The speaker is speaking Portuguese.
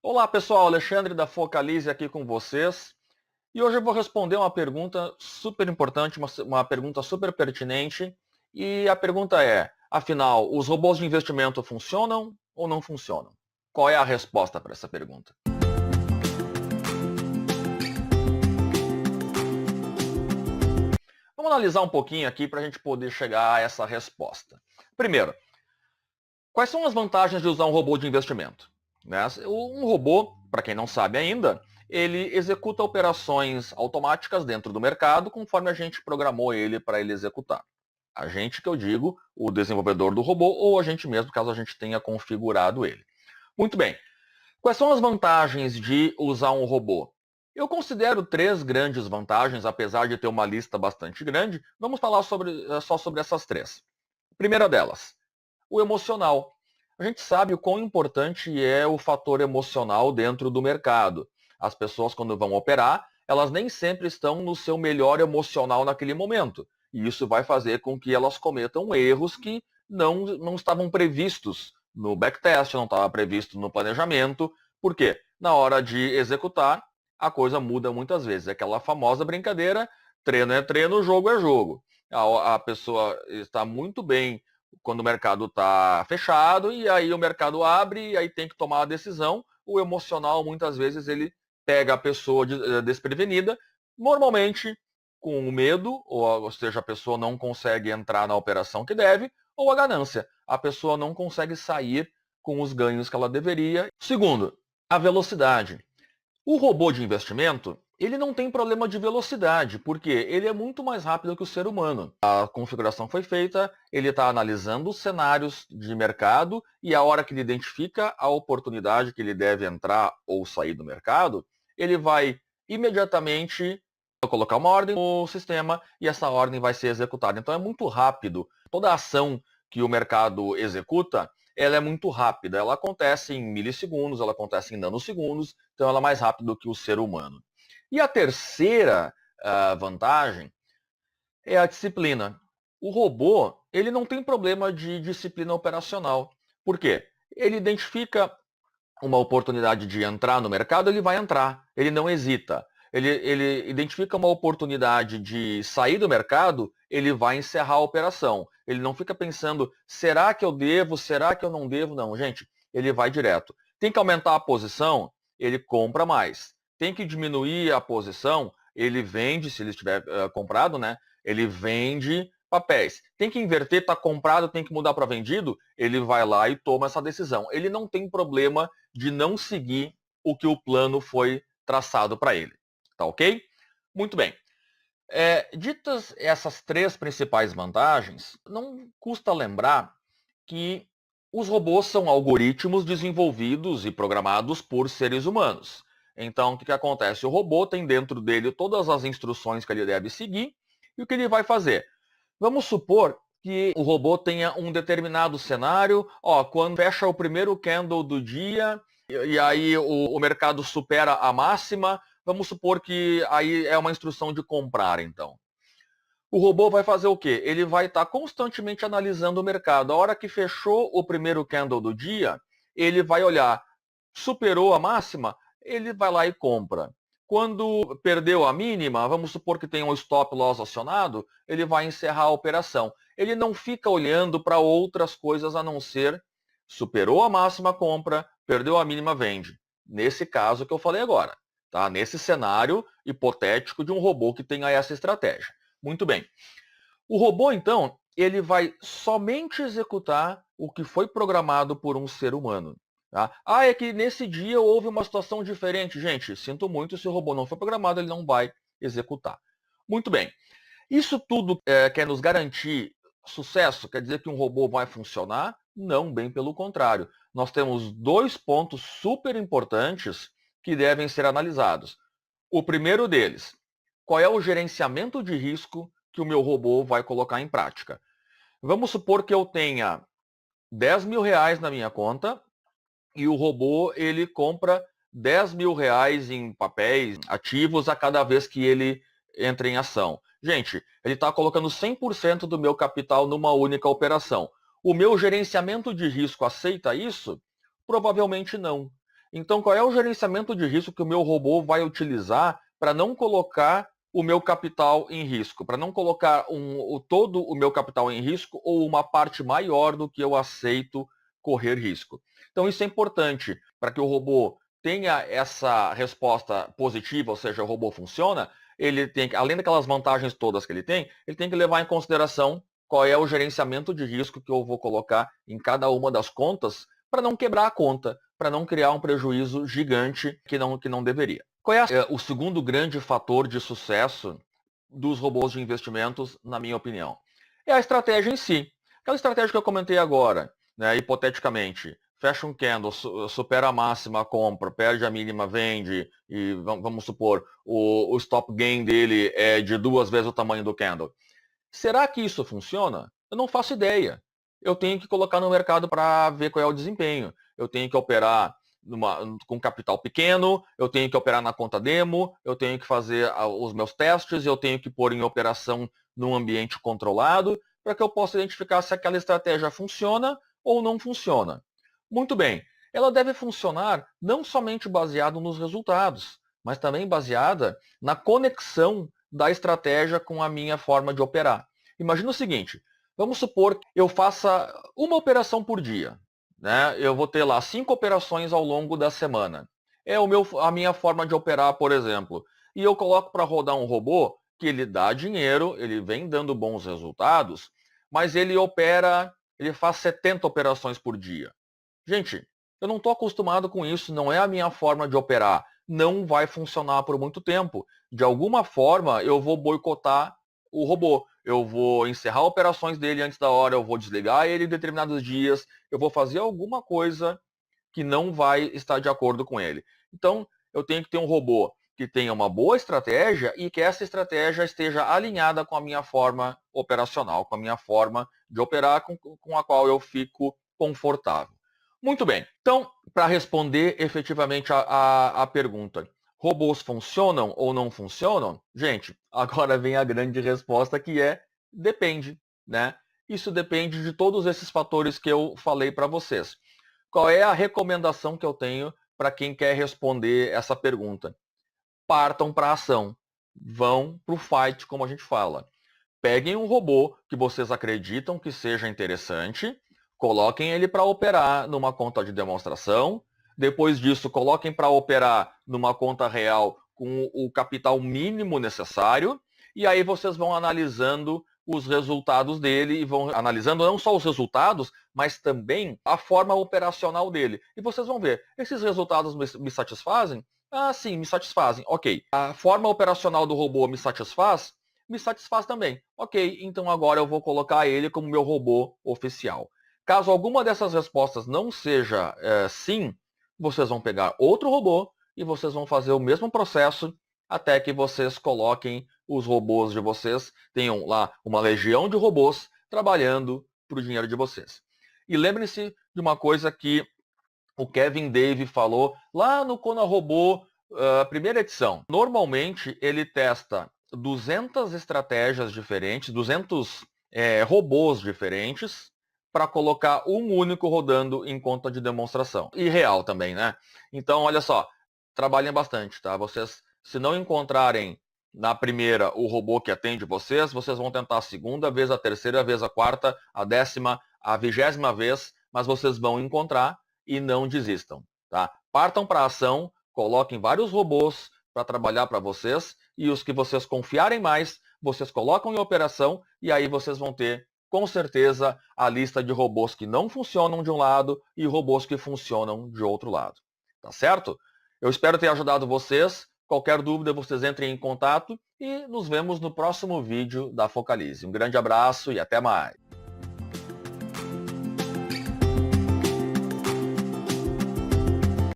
Olá pessoal, Alexandre da Focalize aqui com vocês. E hoje eu vou responder uma pergunta super importante, uma pergunta super pertinente. E a pergunta é, afinal, os robôs de investimento funcionam ou não funcionam? Qual é a resposta para essa pergunta? Vamos analisar um pouquinho aqui para a gente poder chegar a essa resposta. Primeiro, quais são as vantagens de usar um robô de investimento? Um robô, para quem não sabe ainda, ele executa operações automáticas dentro do mercado conforme a gente programou ele para ele executar. A gente que eu digo, o desenvolvedor do robô ou a gente mesmo, caso a gente tenha configurado ele. Muito bem. Quais são as vantagens de usar um robô? Eu considero três grandes vantagens, apesar de ter uma lista bastante grande. Vamos falar só sobre essas três. Primeira delas, o emocional. A gente sabe o quão importante é o fator emocional dentro do mercado. As pessoas, quando vão operar, elas nem sempre estão no seu melhor emocional naquele momento. E isso vai fazer com que elas cometam erros que não estavam previstos no backtest, não estava previsto no planejamento. Por quê? Na hora de executar, a coisa muda muitas vezes. É aquela famosa brincadeira, treino é treino, jogo é jogo. A pessoa está muito bem quando o mercado está fechado, e aí o mercado abre, e aí tem que tomar a decisão. O emocional, muitas vezes, ele pega a pessoa desprevenida, normalmente com o medo, ou seja, a pessoa não consegue entrar na operação que deve, ou a ganância. A pessoa não consegue sair com os ganhos que ela deveria. Segundo, a velocidade. O robô de investimento, ele não tem problema de velocidade, porque ele é muito mais rápido que o ser humano. A configuração foi feita, ele está analisando os cenários de mercado e a hora que ele identifica a oportunidade que ele deve entrar ou sair do mercado, ele vai imediatamente colocar uma ordem no sistema e essa ordem vai ser executada. Então é muito rápido. Toda a ação que o mercado executa, ela é muito rápida. Ela acontece em milissegundos, ela acontece em nanosegundos, então ela é mais rápida do que o ser humano. E a terceira vantagem é a disciplina. O robô, ele não tem problema de disciplina operacional. Por quê? Ele identifica uma oportunidade de entrar no mercado, ele vai entrar, ele não hesita. Ele identifica uma oportunidade de sair do mercado, ele vai encerrar a operação. Ele não fica pensando, será que eu devo, será que eu não devo? Não, gente, ele vai direto. Tem que aumentar a posição, ele compra mais. Tem que diminuir a posição, ele vende, se ele estiver comprado, né? Ele vende papéis. Tem que inverter, está comprado, tem que mudar para vendido, ele vai lá e toma essa decisão. Ele não tem problema de não seguir o que o plano foi traçado para ele. Tá ok? Muito bem. Ditas essas três principais vantagens, não custa lembrar que os robôs são algoritmos desenvolvidos e programados por seres humanos. Então, o que acontece? O robô tem dentro dele todas as instruções que ele deve seguir e o que ele vai fazer? Vamos supor que o robô tenha um determinado cenário, quando fecha o primeiro candle do dia, e aí o mercado supera a máxima, vamos supor que aí é uma instrução de comprar, então. O robô vai fazer o quê? Ele vai estar constantemente analisando o mercado. A hora que fechou o primeiro candle do dia, ele vai olhar, superou a máxima, ele vai lá e compra. Quando perdeu a mínima, vamos supor que tem um stop loss acionado, ele vai encerrar a operação. Ele não fica olhando para outras coisas a não ser superou a máxima, compra, perdeu a mínima, vende. Nesse caso que eu falei agora, tá? Nesse cenário hipotético de um robô que tenha essa estratégia. Muito bem. O robô, então, ele vai somente executar o que foi programado por um ser humano. Tá? É que nesse dia houve uma situação diferente. Gente, sinto muito, se o robô não foi programado, ele não vai executar. Muito bem. Isso tudo quer nos garantir sucesso? Quer dizer que um robô vai funcionar? Não, bem pelo contrário. Nós temos dois pontos super importantes que devem ser analisados. O primeiro deles, qual é o gerenciamento de risco que o meu robô vai colocar em prática? Vamos supor que eu tenha 10 mil reais na minha conta e o robô ele compra 10 mil reais em papéis ativos a cada vez que ele entra em ação. Gente, ele está colocando 100% do meu capital numa única operação. O meu gerenciamento de risco aceita isso? Provavelmente não. Então, qual é o gerenciamento de risco que o meu robô vai utilizar para não colocar o meu capital em risco, para não colocar todo o meu capital em risco ou uma parte maior do que eu aceito correr risco. Então, isso é importante para que o robô tenha essa resposta positiva, ou seja, o robô funciona, ele tem, além daquelas vantagens todas que ele tem que levar em consideração qual é o gerenciamento de risco que eu vou colocar em cada uma das contas para não quebrar a conta, para não criar um prejuízo gigante que não deveria. Qual é o segundo grande fator de sucesso dos robôs de investimentos, na minha opinião? É a estratégia em si. Aquela estratégia que eu comentei agora, né, hipoteticamente, fecha um candle, supera a máxima, compra, perde a mínima, vende, e vamos supor, o stop gain dele é de 2 vezes o tamanho do candle. Será que isso funciona? Eu não faço ideia. Eu tenho que colocar no mercado para ver qual é o desempenho. Eu tenho que operar com capital pequeno, eu tenho que operar na conta demo, eu tenho que fazer os meus testes, eu tenho que pôr em operação num ambiente controlado, para que eu possa identificar se aquela estratégia funciona ou não funciona. Muito bem, ela deve funcionar não somente baseado nos resultados, mas também baseada na conexão da estratégia com a minha forma de operar. Imagina o seguinte, vamos supor que eu faça uma operação por dia, né? Eu vou ter lá 5 operações ao longo da semana. É a minha forma de operar, por exemplo. E eu coloco para rodar um robô que ele dá dinheiro, ele vem dando bons resultados, mas ele faz 70 operações por dia. Gente, eu não estou acostumado com isso, não é a minha forma de operar. Não vai funcionar por muito tempo. De alguma forma, eu vou boicotar o robô. Eu vou encerrar operações dele antes da hora, eu vou desligar ele em determinados dias, eu vou fazer alguma coisa que não vai estar de acordo com ele. Então, eu tenho que ter um robô que tenha uma boa estratégia e que essa estratégia esteja alinhada com a minha forma operacional, com a minha forma de operar, com a qual eu fico confortável. Muito bem. Então, para responder efetivamente a pergunta, robôs funcionam ou não funcionam? Gente, agora vem a grande resposta que é depende, né? Isso depende de todos esses fatores que eu falei para vocês. Qual é a recomendação que eu tenho para quem quer responder essa pergunta? Partam para a ação. Vão para o fight, como a gente fala. Peguem um robô que vocês acreditam que seja interessante, coloquem ele para operar numa conta de demonstração, depois disso coloquem para operar numa conta real com o capital mínimo necessário, e aí vocês vão analisando os resultados dele e vão analisando não só os resultados, mas também a forma operacional dele. E vocês vão ver, esses resultados me satisfazem? Ah, sim, me satisfazem. Ok. A forma operacional do robô me satisfaz também. Ok, então agora eu vou colocar ele como meu robô oficial. Caso alguma dessas respostas não seja sim, vocês vão pegar outro robô e vocês vão fazer o mesmo processo até que vocês coloquem os robôs de vocês, tenham lá uma legião de robôs trabalhando para o dinheiro de vocês. E lembrem-se de uma coisa que o Kevin Dave falou lá no Kona Robô, primeira edição. Normalmente ele testa 200 estratégias diferentes, 200 robôs diferentes, para colocar um único rodando em conta de demonstração. E real também, né? Então, olha só, trabalhem bastante, tá? Vocês, se não encontrarem na primeira o robô que atende vocês, vocês vão tentar a segunda vez, a terceira vez, a quarta, a 10ª, a 20ª vez, mas vocês vão encontrar e não desistam, tá? Partam para a ação, coloquem vários robôs para trabalhar para vocês e os que vocês confiarem mais, vocês colocam em operação e aí vocês vão ter, com certeza, a lista de robôs que não funcionam de um lado e robôs que funcionam de outro lado. Tá certo? Eu espero ter ajudado vocês. Qualquer dúvida, vocês entrem em contato e nos vemos no próximo vídeo da Focalize. Um grande abraço e até mais!